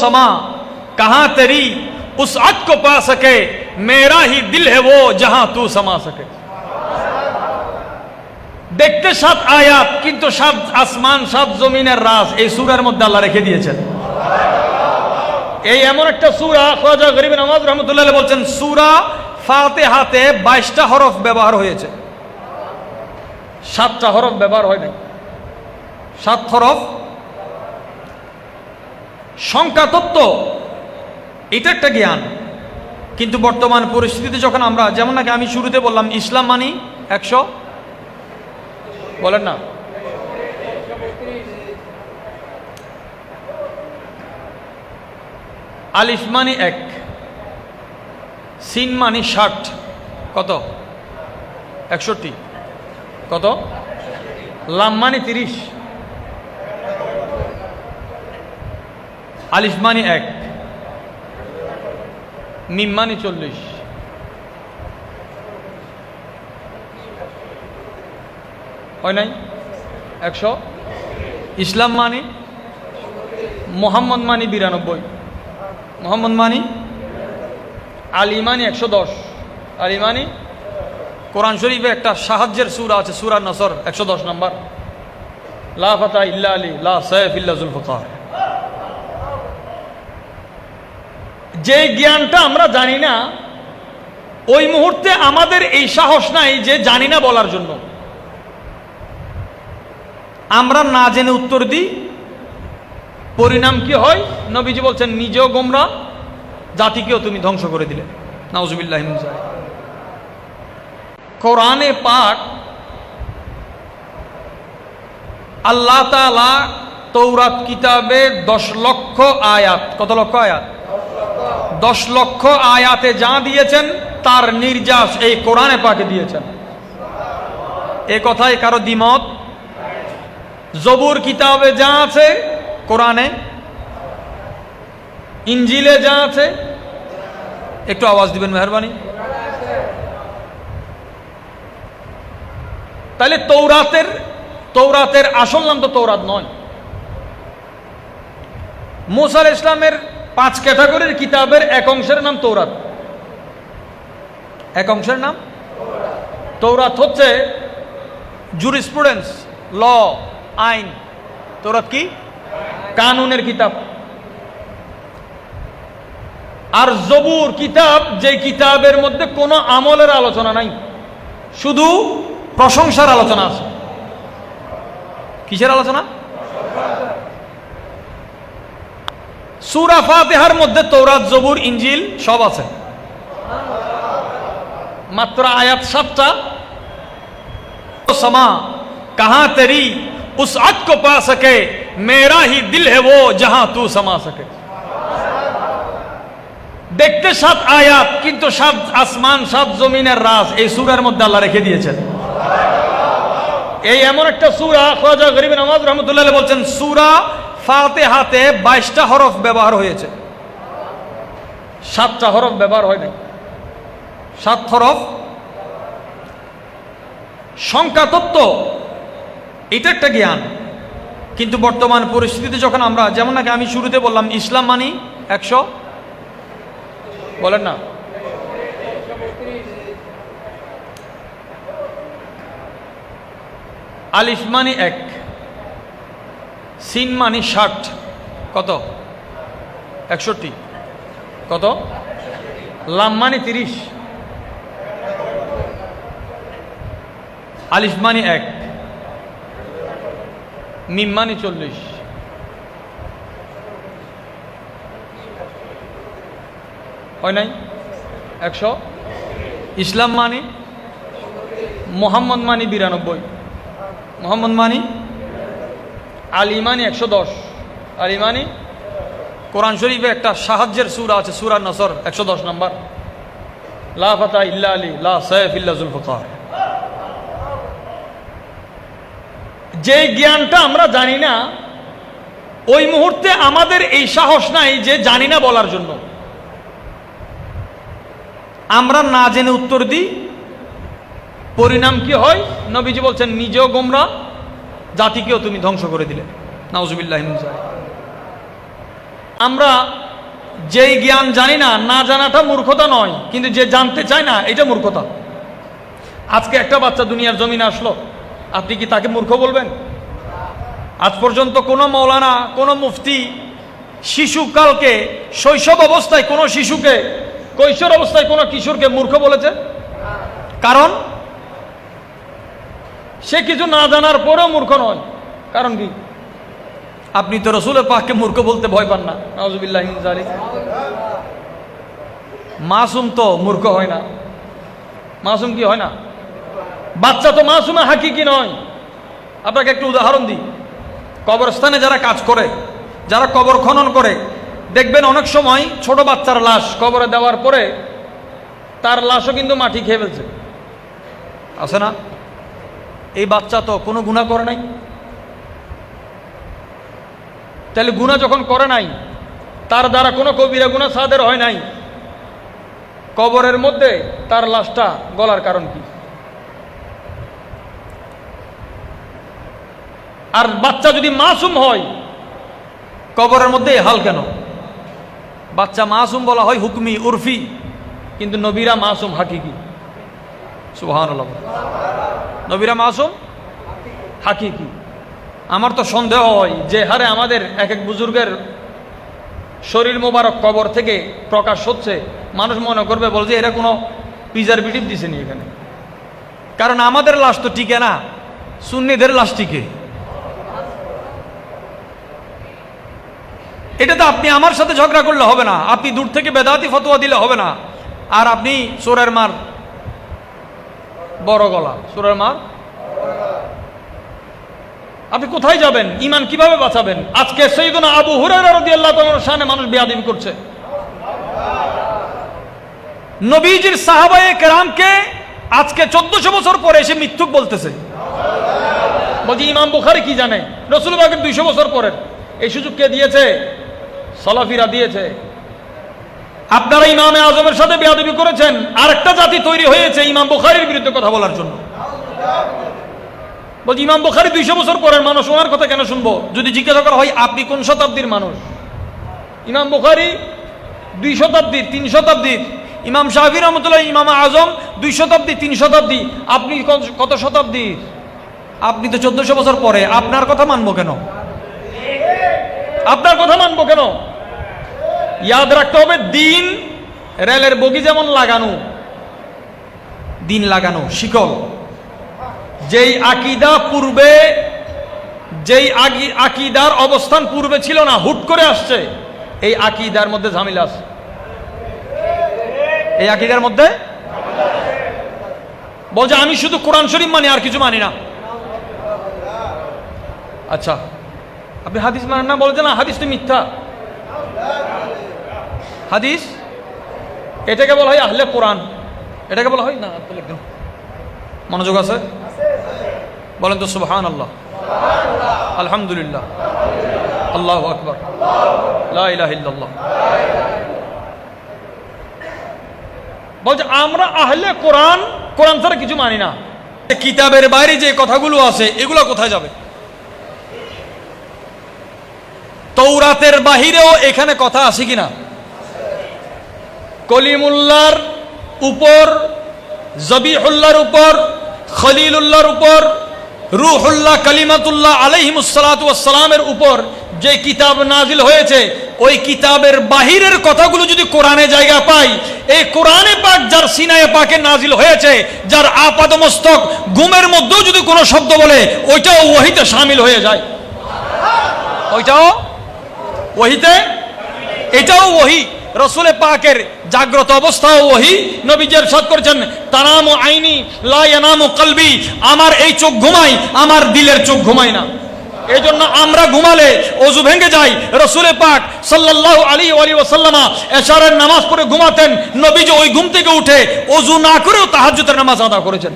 समा कहां तेरी उस अद को पा सके मेरा ही दिल है वो जहां तू समा सके। দেখতে সাত আয়াত কিন্তু সাত আসমান সাত জমিনের রাজ এই সূরার মধ্যে আল্লাহ রেখে দিয়েছেন। এই এমন একটা সূরা খাজা গরিব নওয়াজ রাহমাতুল্লাহ আলাইহি বলছেন সূরা ফাতিহাতে 22টা হরফ ব্যবহার হয়েছে, 7টা হরফ ব্যবহার হয় নাই। 7 হরফ সংখ্যা তত্ত্ব এটা একটা জ্ঞান, কিন্তু বর্তমান পরিস্থিতিতে যখন আমরা যেমন নাকি আমি শুরুতে বললাম ইসলাম মানি 100 বলেন না, আলিফ মানি 1, সিন মানি 60, কত 61, কত লাম মানি 30, আলিফ মানি 1, মিম মানি 40, হয় নাই 100, ইসলাম মানি মোহাম্মদ মানি 92, মোহাম্মদ মানি আলী মানি 110, আলী মানি কোরআন শরীফে একটা সাহায্যের সূরা আছে সূরা নসর 110 নম্বর, লা ফাতা ইল্লা আলী লা সাইফ ইল্লা যুলফিকার। যে জ্ঞানটা আমরা জানি না ওই মুহূর্তে আমাদের এই সাহস নাই যে জানি না বলার জন্য, আমরা না জেনে উত্তর দিই, পরিণাম কি হয় নবীজি বলছেন নিজেও গোমরা জাতিকেও তুমি ধ্বংস করে দিলে। নাউজুবিল্লাহি মিন যালিক। কোরআনে পাক আল্লাহ তাআলা তৌরাত কিতাবে 10 লক্ষ আয়াত, কত লক্ষ আয়াত 10 লক্ষ আয়াতে যা দিয়েছেন তার নির্যাস এই কোরআনে পাকে দিয়েছেন। এ কথায় কারো দ্বিমত? জবুর কিতাবে যা আছে কোরআনে, ইঞ্জিলে যা আছে, একটু আওয়াজ দিবেন মেহরবানি। তাহলে তৌরাতের আসল নাম তো তৌরাত নয়। মুসা আলাইহিস সালামের 5 ক্যাটাগরির কিতাবের এক অংশের নাম তৌরাত, এক অংশের নাম তৌরাত হচ্ছে জুরিসপ্রুডেন্স, ল, আইন। তৌরাত কি? কানুনের কিতাব। আর জবুর কিতাব যে কিতাবের মধ্যে কোনো আমলের আলোচনা নাই, শুধু প্রশংসার আলোচনা আছে। কিসের আলোচনা? সূরা ফাতিহার মধ্যে তৌরাত, জবুর, ইনজিল সব আছে, মাত্র আয়াত 7টা। समा कहां तेरी उस अद को पा सके मेरा ही दिल है वो जहां तू समा सके। দেখতে 7 আয়াত কিন্তু 7 আসমান 7 জমিনের রাজ এই সূরার মধ্যে আল্লাহ রেখে দিয়েছেন। এই এমন একটা সূরা খাজা গরিব নওয়াজ রাহমাতুল্লাহ আলাইহি বলছেন সূরা ফাতিহাতে 22টা হরফ ব্যবহার হয়েছে, 7টা হরফ ব্যবহার হয় নাই। 7 হরফ সংখ্যা তত্ত্ব এটা একটা জ্ঞান, কিন্তু বর্তমান পরিস্থিতিতে যখন আমরা যেমন নাকি আমি শুরুতে বললাম ইসলাম মানি 100 বলেন না, আলিফ মানি 1, সিন মানি 60, কত 61, কত লাম মানি 30, আলিফ মানি 1, মিম মানি 40, হয় নাই 100, ইসলাম মানি মোহাম্মদ মানি 92, মোহাম্মদ মানি আলী মানি 110, আলী মানি কোরআন শরীফে একটা সাহায্যের সূরা আছে সূরা নসর 110 নম্বর, লা ফাতা ইল্লা আলী লা সাইফ ইল্লা যুলফিকার। যে জ্ঞানটা আমরা জানি না ওই মুহূর্তে আমাদের এই সাহস নাই যে জানি না বলার জন্য, আমরা না জেনে উত্তর দিই, পরিণাম কি হয় নবীজি বলছেন নিজেও গোমরা জাতিকেও তুমি ধ্বংস করে দিলে। নাউজুবিল্লাহি মিন যালিক। আমরা যেই জ্ঞান জানি না, না জানাটা মূর্খতা নয়, কিন্তু যে জানতে চায় না এটা মূর্খতা। আজকে একটা বাচ্চা দুনিয়ার জমিনে আসলো, আপনি কি তাকে মূর্খ বলবেন? আজ পর্যন্ত কোনো মৌলানা, কোনো মুফতি শিশুকালকে, শৈশব অবস্থায় কোনো শিশুকে, কৈশোর অবস্থায় কোনো কিশোরকে মূর্খ বলেছে? কারণ সে কিছু না জানার পরেও মূর্খ নয়। কারণ কি? আপনি তো রসুলের পাককে মূর্খ বলতে ভয় পান না, নাউজুবিল্লাহ মিন যালিক। মাসুম তো মূর্খ হয় না। মাসুম কি হয় না? বাচ্চা তো মাসুমে হাকিকি নয়। আপনাকে একটু উদাহরণ দিই। কবরস্থানে যারা কাজ করে, যারা কবর খনন করে, দেখবেন অনেক সময় ছোট বাচ্চার লাশ কবরে দেওয়ার পরে তার লাশও কিন্তু মাটি খেয়ে ফেলছে, আছে না? এই বাচ্চা তো কোনো গুনাহ করে নাই। তাহলে গুনাহ যখন করে নাই, তার দ্বারা কোনো কবিরা গুনাহ সাদের হয় নাই, কবরের মধ্যে তার লাশটা গলার কারণ কি? আর বাচ্চা যদি মাসুম হয়, কবরের মধ্যে হাল কেন? বাচ্চা মাসুম বলা হয় হুকমি, উরফি, কিন্তু নবীরা মাসুম হাকিকি। সুবহানাল্লাহ। নবীরা মাসুম হাকিকি। আমার তো সন্দেহ হয় যে হারে আমাদের এক এক বুজুর্গের শরীর মোবারক কবর থেকে প্রকাশ হচ্ছে, মানুষ মনে করবে, বলছে এরা কোনো প্রিজারভেটিভ দিছে নি এখানে। কারণ আমাদের লাশ তো টিকে না, সুন্নিদের লাশ টিকে। এটা তো আপনি আমার সাথে ঝগড়া করলে হবে না, আপনি দূর থেকে বেদাতি ফতোয়া দিলে হবে না। আর আপনি সুরের মার বড় গলা, সুরের মার, আপনি কোথায় যাবেন? ঈমান কিভাবে বাঁচাবেন? আজকে সাইয়্যিদুনা আবু হুরায়রা রাদিয়াল্লাহু তাআলার শানে মানুষ বেয়াদবি করছে। নবীজির সাহাবায়ে কেরামকে আজকে 1400 বছর পরে এসে মিথ্যুক বলতেছে। বলছি ইমাম বুখারী কি জানে? রাসূল পাকের 200 বছর পরের। এই সুযোগ কে দিয়েছে? সালাফিরা দিয়েছে। আপনারা ইমামে আজমের সাথে বেয়াদবি করেছেন, আরেকটা জাতি তৈরি হয়েছে ইমাম বুখারীর বিরুদ্ধে কথা বলার জন্য। বলছি ইমাম বুখারী 200 বছর পরের মানুষ, ওনার কথা কেন শুনবো? যদি জিজ্ঞাসা করা হয় আপনি কোন শতাব্দীর মানুষ, ইমাম বুখারী 2 শতাব্দীর, 3 শতাব্দীর, ইমাম শাফিঈ রাহমাতুল্লাহ, ইমাম আজম 2 শতাব্দী, 3 শতাব্দী, আপনি কত শতাব্দীর? আপনি তো 1400 বছর পরে। আপনার কথা মানবো কেন? আপনার কথা মানবো কেন? ইয়াদ রাখতে হবে, দিন রেলের বগি যেমন লাগানো, দিন লাগানো শিকল। যেই আকীদা পূর্বে, যেই আকীদার অবস্থান পূর্বে ছিল না, হুট করে আসছে, এই আকীদার মধ্যে ঝামেলা আছে। এই আকীদার মধ্যে বলছে আমি শুধু কোরআন শরীফ মানি, আর কিছু মানি না। আচ্ছা, আপনি হাদিস মানেন না? বলছে না হাদিস তো মিথ্যা। হাদিস এটাকে বলা হয় আহলে কোরআন, এটাকে বলা হয় না। মনোযোগ আছে? বলেন তো সুবহানাল্লাহ, আলহামদুলিল্লাহ, আল্লাহু আকবার, লা ইলাহা ইল্লাল্লাহ। বলছে আমরা আহলে কোরআন, কোরআন ছাড়া কিছু মানি না। কিতাবের বাইরে যে কথাগুলো আছে এগুলো কোথায় যাবে? তৌরাতের বাহিরেও এখানে কথা আছে কিনা? কলিমুল্লাহর উপর, জবিহুল্লাহর উপর, খলিলুল্লাহর উপর, রূহুল্লাহ কালিমাতুল্লাহ আলাইহিমুস সালাতু ওয়াস সালামের উপর যে কিতাব নাজিল হয়েছে, ওই কিতাবের বাহিরের কথাগুলো যদি কোরআনে জায়গা পায়, এই কোরআনে পাক যার সিনায়ে পাকে নাজিল হয়েছে, যার আপাদমস্তক ঘুমের মধ্যেও যদি কোনো শব্দ বলে, ওইটাও ওহীতে শামিল হয়ে যায়। ওইটাও ওহীতে, এটাও ওহী। রাসূল পাকের জাগ্রত অবস্থাও ওহী। নবীজি ইরশাদ করেছেন, তানামু আইনি লা ইয়ানামু কলবি, আমার এই চোখ ঘুমায়, আমার দিলের চোখ ঘুমায় না। এই জন্য আমরা ঘুমালে ওযু ভেঙে যায়। রাসূল পাক সাল্লাল্লাহু আলাইহি ওয়াসাল্লাম এশারের নামাজ পড়ে ঘুমাতেন। নবীজি ওই ঘুম থেকে উঠে ওযু না করেও তাহাজ্জুদের নামাজ আদা করেছেন।